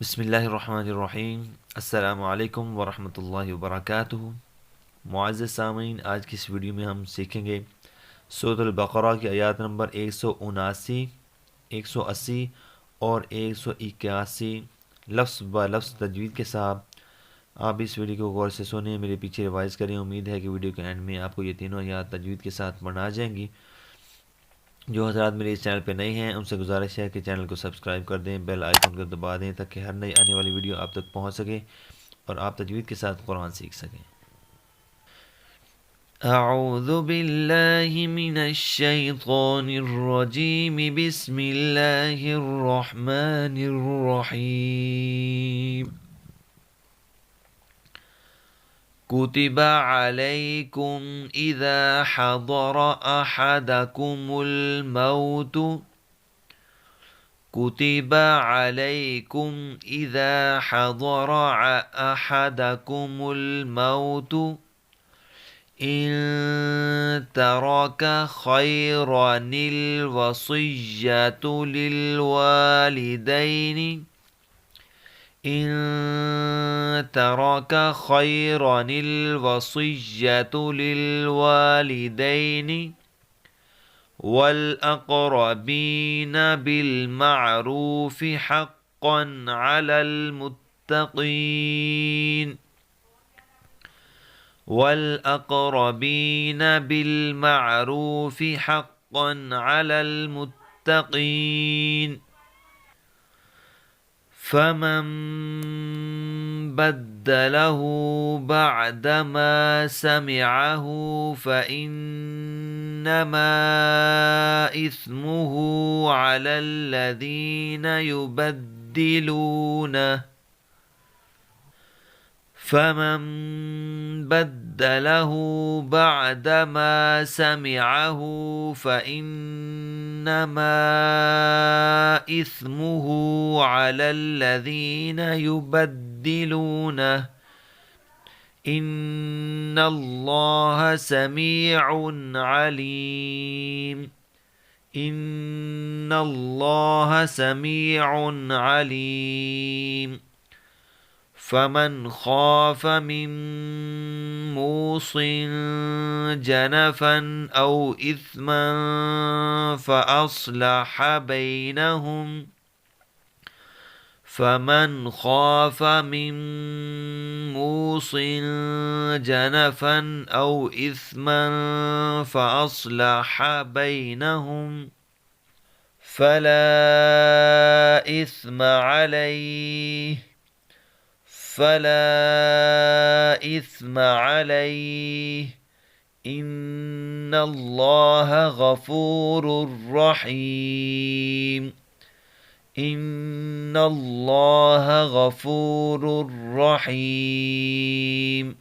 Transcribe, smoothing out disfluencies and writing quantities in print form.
बिस्मिल्लाहिर्रहमानिर्रहीम। अस्सलामु अलैकुम वरहमतुल्लाहि वबरकातुहू। मुअज़्ज़ज़ सामीन, आज की इस वीडियो में हम सीखेंगे सूरह बकरा की आयत नंबर 179, 180 और 181 लफ्ज़ ब लफ्ज़ तजवीद के साथ। आप इस वीडियो को गौर से सुनें, मेरे पीछे रिवाइज़ करें। उम्मीद है कि वीडियो के एंड में आपको ये तीनों आयत तजवीद के साथ पढ़ना आ जाएंगी। जो हज़रात मेरे इस चैनल पे नए हैं उनसे गुजारिश है कि चैनल को सब्सक्राइब कर दें, बेल आइकन को दबा दें ताकि हर नई आने वाली वीडियो आप तक पहुंच सके और आप तजवीद के साथ कुरान सीख सकें। अऊज़ु बिल्लाहि मिनश शैतानिर रजीम, बिस्मिल्लाहिर रहमानिर रहीम। कुतिबा अलैकुम इज़ा हदरा अहदकुमुल मौतु كتب عليكم إذا حضر أحدكم الموت إن ترك خيرا الوصية للوالدين إن ترك خيرا الوصية للوالدين والأقربين بالمعروف حقا على المتقين والأقربين بالمعروف حقا على المتقين فمن بدله بعدما سمعه فإنما إثمه على الذين يبدلونه فمن بدله بعدما سمعه فإنما إثمه على الذين يبدلونه إن الله سميع عليم إن الله سميع عليم فمن خاف من موص جنفا أو إثما فأصلح بينهم فمن خاف من موص جنفا أو إثما فأصلح بينهم فلا إثم عليه إن الله غفور رحيم إن الله غفور رحيم